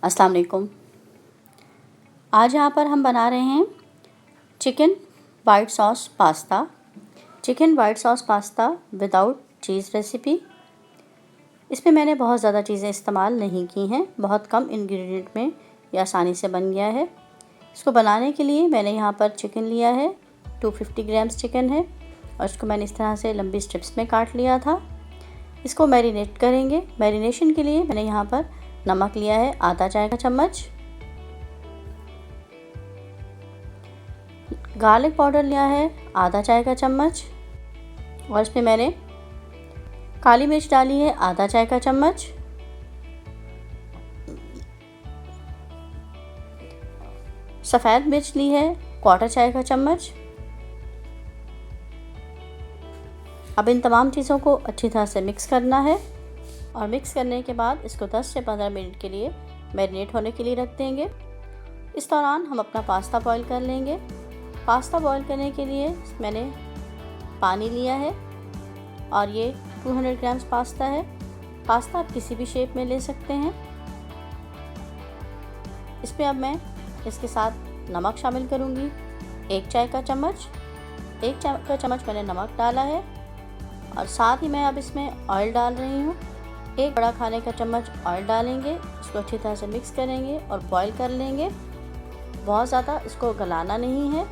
अस्सलाम वालेकुम। आज यहाँ पर हम बना रहे हैं chicken white sauce pasta. Chicken white sauce pasta without cheese recipe. इसमें मैंने बहुत ज़्यादा चीज़ें इस्तेमाल नहीं की हैं, बहुत कम इंग्रेडिएंट में ये आसानी से बन गया है। इसको बनाने के लिए मैंने यहाँ पर चिकन लिया है, 250 ग्राम्स चिकन है और इसको मैंने इस तरह से लंबी स्ट्रिप्स में काट लिया था। इसको मैरिनेट करेंगे। मैरिनेशन के लिए मैंने यहाँ पर नमक लिया है आधा चाय का चम्मच, गार्लिक पाउडर लिया है आधा चाय का चम्मच और इसमें मैंने काली मिर्च डाली है आधा चाय का चम्मच, सफ़ेद मिर्च ली है क्वार्टर चाय का चम्मच। अब इन तमाम चीज़ों को अच्छी तरह से मिक्स करना है और मिक्स करने के बाद इसको 10 से 15 मिनट के लिए मैरिनेट होने के लिए रख देंगे। इस दौरान हम अपना पास्ता बॉईल कर लेंगे। पास्ता बॉईल करने के लिए मैंने पानी लिया है और ये 200 ग्राम्स पास्ता है। पास्ता आप किसी भी शेप में ले सकते हैं। इसमें अब मैं इसके साथ नमक शामिल करूँगी, 1 चाय का चम्मच। 1 चाय का चम्मच मैंने नमक डाला है और साथ ही मैं अब इसमें ऑयल डाल रही हूँ। 1 बड़ा खाने का चम्मच ऑयल डालेंगे, इसको अच्छी तरह से मिक्स करेंगे और बॉईल कर लेंगे। बहुत ज़्यादा इसको गलाना नहीं है।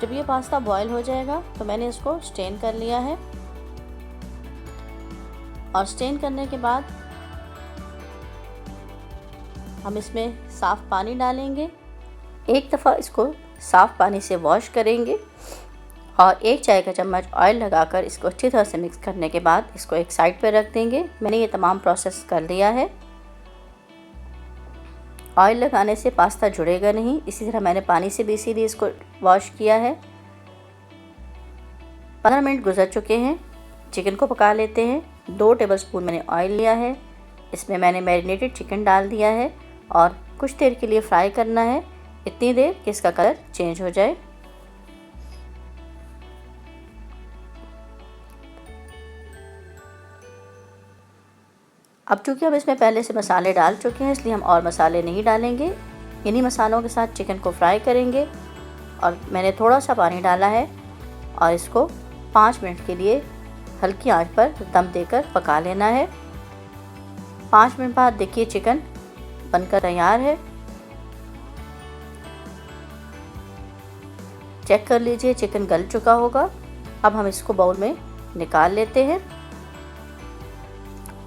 जब ये पास्ता बॉईल हो जाएगा तो मैंने इसको स्टेन कर लिया है और स्टेन करने के बाद हम इसमें साफ़ पानी डालेंगे। एक दफ़ा इसको साफ़ पानी से वॉश करेंगे और 1 चाय का चम्मच ऑयल लगाकर इसको अच्छी तरह से मिक्स करने के बाद इसको एक साइड पर रख देंगे। मैंने ये तमाम प्रोसेस कर लिया है। ऑयल लगाने से पास्ता जुड़ेगा नहीं, इसी तरह मैंने पानी से भी इसीलिए इसको वॉश किया है। 15 मिनट गुजर चुके हैं। चिकन को पका लेते हैं। 2 टेबलस्पून मैंने ऑयल लिया है, इसमें मैंने मैरिनेटेड चिकन डाल दिया है और कुछ देर के लिए फ्राई करना है, इतनी देर कि इसका कलर चेंज हो जाए। अब चूँकि हम इसमें पहले से मसाले डाल चुके हैं इसलिए हम और मसाले नहीं डालेंगे। इन्हीं मसालों के साथ चिकन को फ्राई करेंगे और मैंने थोड़ा सा पानी डाला है और इसको 5 मिनट के लिए हल्की आंच पर दम देकर पका लेना है। 5 मिनट बाद देखिए चिकन बनकर तैयार है। चेक कर लीजिए चिकन गल चुका होगा। अब हम इसको बाउल में निकाल लेते हैं।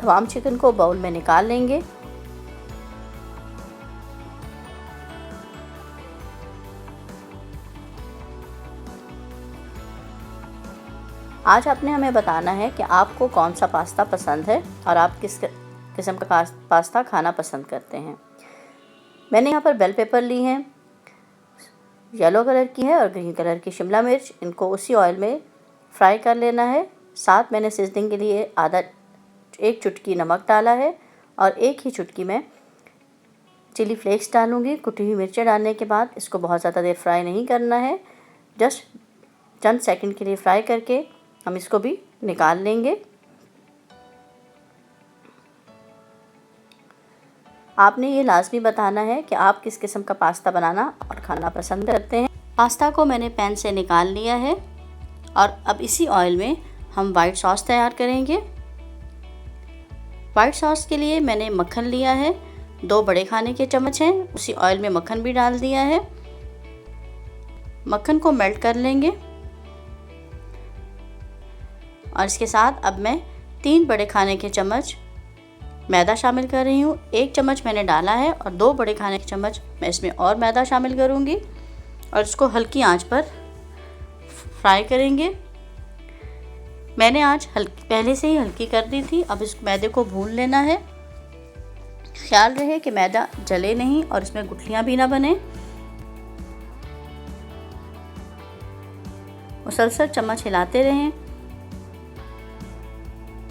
तमाम चिकन को बाउल में निकाल लेंगे। आज आपने हमें बताना है कि आपको कौन सा पास्ता पसंद है और आप किस किस्म का पास्ता खाना पसंद करते हैं। मैंने यहाँ पर बेल पेपर ली हैं, येलो कलर की है और ग्रीन कलर की शिमला मिर्च। इनको उसी ऑयल में फ्राई कर लेना है। साथ मैंने सीजनिंग के लिए 1 चुटकी नमक डाला है और 1 ही चुटकी मैं चिली फ्लेक्स डालूँगी। कुटी हुई मिर्चें डालने के बाद इसको बहुत ज़्यादा देर फ्राई नहीं करना है, जस्ट चंद सेकंड के लिए फ्राई करके हम इसको भी निकाल लेंगे। आपने ये लाजमी बताना है कि आप किस किस्म का पास्ता बनाना और खाना पसंद करते हैं। पास्ता को मैंने पैन से निकाल लिया है और अब इसी ऑयल में हम वाइट सॉस तैयार करेंगे। वाइट सॉस के लिए मैंने मक्खन लिया है, 2 बड़े खाने के चम्मच हैं। उसी ऑयल में मक्खन भी डाल दिया है। मक्खन को मेल्ट कर लेंगे और इसके साथ अब मैं 3 बड़े खाने के चम्मच मैदा शामिल कर रही हूँ। 1 चम्मच मैंने डाला है और 2 बड़े खाने के चम्मच मैं इसमें और मैदा शामिल करूँगी और इसको हल्की आंच पर फ्राई करेंगे। मैंने आज पहले से ही हल्की कर दी थी। अब इस मैदे को भून लेना है। ख्याल रहे कि मैदा जले नहीं और इसमें गुठलियाँ भी ना बने। मुसलसल चम्मच हिलाते रहें।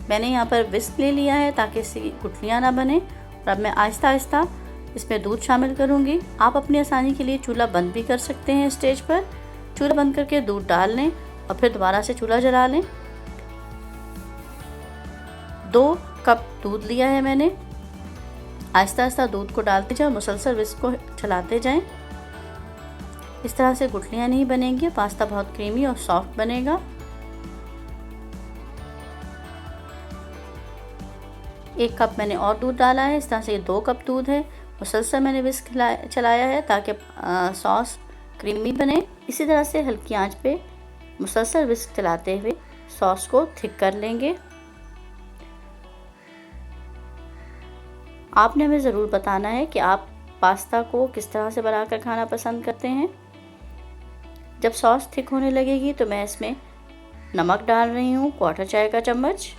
मैंने यहाँ पर विस्क ले लिया है ताकि इसकी गुठलियाँ ना बने और अब मैं आहिस्ता आहिस्ता इसमें दूध शामिल करूँगी। आप अपनी आसानी के लिए चूल्हा बंद भी कर सकते हैं। स्टेज पर चूल्हा बंद करके दूध डाल लें और फिर दोबारा से चूल्हा जला लें। 2 कप दूध लिया है मैंने आहिस्ता आहिस्ता दूध को डालते जाएं, मुसलसल विस्क को चलाते जाएं। इस तरह से गुठलियाँ नहीं बनेंगी, पास्ता बहुत क्रीमी और सॉफ्ट बनेगा। एक कप मैंने और दूध डाला है, इस तरह से ये 2 कप दूध है। मुसलसल मैंने विस्क चलाया है ताकि सॉस क्रीमी बने। इसी तरह से हल्की आंच पे मुसलसल विस्क चलाते हुए सॉस को थिक कर लेंगे। आपने हमें ज़रूर बताना है कि आप पास्ता को किस तरह से बनाकर खाना पसंद करते हैं। जब सॉस थिक होने लगेगी तो मैं इसमें नमक डाल रही हूँ 1/4 चाय का चम्मच,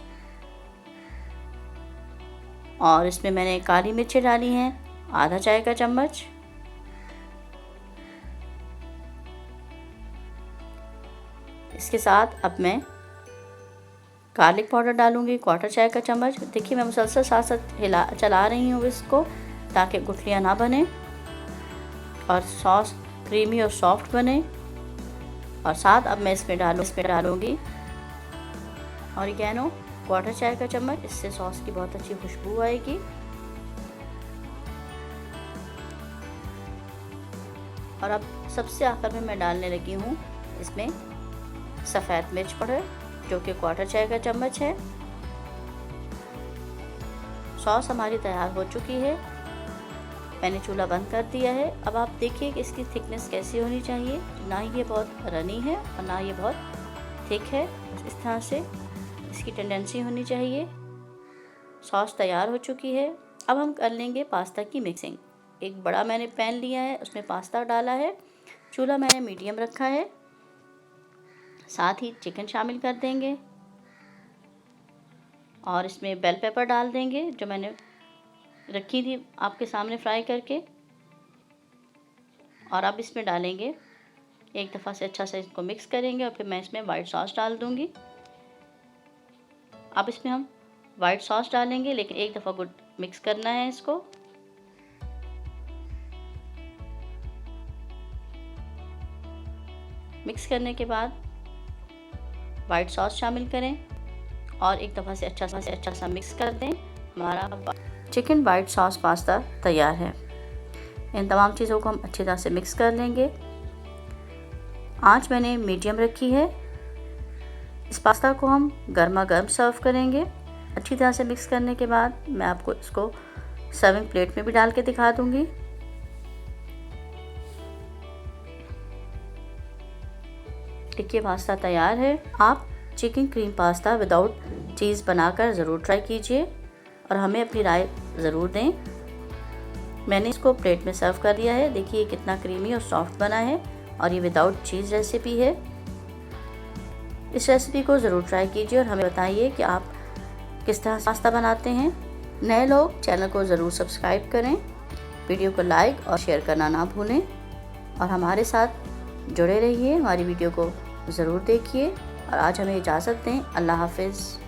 और इसमें मैंने काली मिर्चें डाली हैं आधा चाय का चम्मच। इसके साथ अब मैं गार्लिक पाउडर डालूंगी 1/4 चाय का चम्मच। देखिए मैं मुसलसल साथ साथ चला रही हूँ इसको ताकि गुठलियाँ ना बने और सॉस क्रीमी और सॉफ्ट बने। और साथ अब मैं इसमें डालूंगी ऑरिगेनो 1/4 चाय का चम्मच। इससे सॉस की बहुत अच्छी खुशबू आएगी। और अब सबसे आखिर में मैं डालने लगी हूँ इसमें सफ़ेद मिर्च पाउडर जो कि 1/4 चाय का चम्मच है। सॉस हमारी तैयार हो चुकी है, मैंने चूल्हा बंद कर दिया है। अब आप देखिए कि इसकी थिकनेस कैसी होनी चाहिए, ना ये बहुत रनी है और ना ये बहुत थिक है। इस तरह से इसकी टेंडेंसी होनी चाहिए। सॉस तैयार हो चुकी है। अब हम कर लेंगे पास्ता की मिक्सिंग। एक बड़ा मैंने पैन लिया है, उसमें पास्ता डाला है, चूल्हा मैंने मीडियम रखा है। साथ ही चिकन शामिल कर देंगे और इसमें बेल पेपर डाल देंगे जो मैंने रखी थी आपके सामने फ्राई करके। और अब इसमें डालेंगे, एक दफ़ा से अच्छा से इसको मिक्स करेंगे और फिर मैं इसमें वाइट सॉस डाल दूंगी। अब इसमें हम वाइट सॉस डालेंगे, लेकिन एक दफ़ा गुड मिक्स करना है इसको। मिक्स करने के बाद वाइट सॉस शामिल करें और एक दफ़ा से अच्छा सा मिक्स कर दें। हमारा चिकन वाइट सॉस पास्ता तैयार है। इन तमाम चीज़ों को हम अच्छी तरह से मिक्स कर लेंगे। आंच मैंने मीडियम रखी है। इस पास्ता को हम गर्मा गर्म सर्व करेंगे। अच्छी तरह से मिक्स करने के बाद मैं आपको इसको सर्विंग प्लेट में भी डाल के दिखा दूंगी। देखिए पास्ता तैयार है। आप चिकन क्रीम पास्ता विदाउट चीज़ बनाकर ज़रूर ट्राई कीजिए और हमें अपनी राय ज़रूर दें। मैंने इसको प्लेट में सर्व कर दिया है। देखिए कितना क्रीमी और सॉफ्ट बना है और ये विदाउट चीज़ रेसिपी है। इस रेसिपी को ज़रूर ट्राई कीजिए और हमें बताइए कि आप किस तरह पास्ता बनाते हैं। नए लोग चैनल को ज़रूर सब्सक्राइब करें, वीडियो को लाइक और शेयर करना ना भूलें और हमारे साथ जुड़े रहिए। हमारी वीडियो को ज़रूर देखिए और आज हमें इजाज़त दें। अल्लाह हाफ़िज़।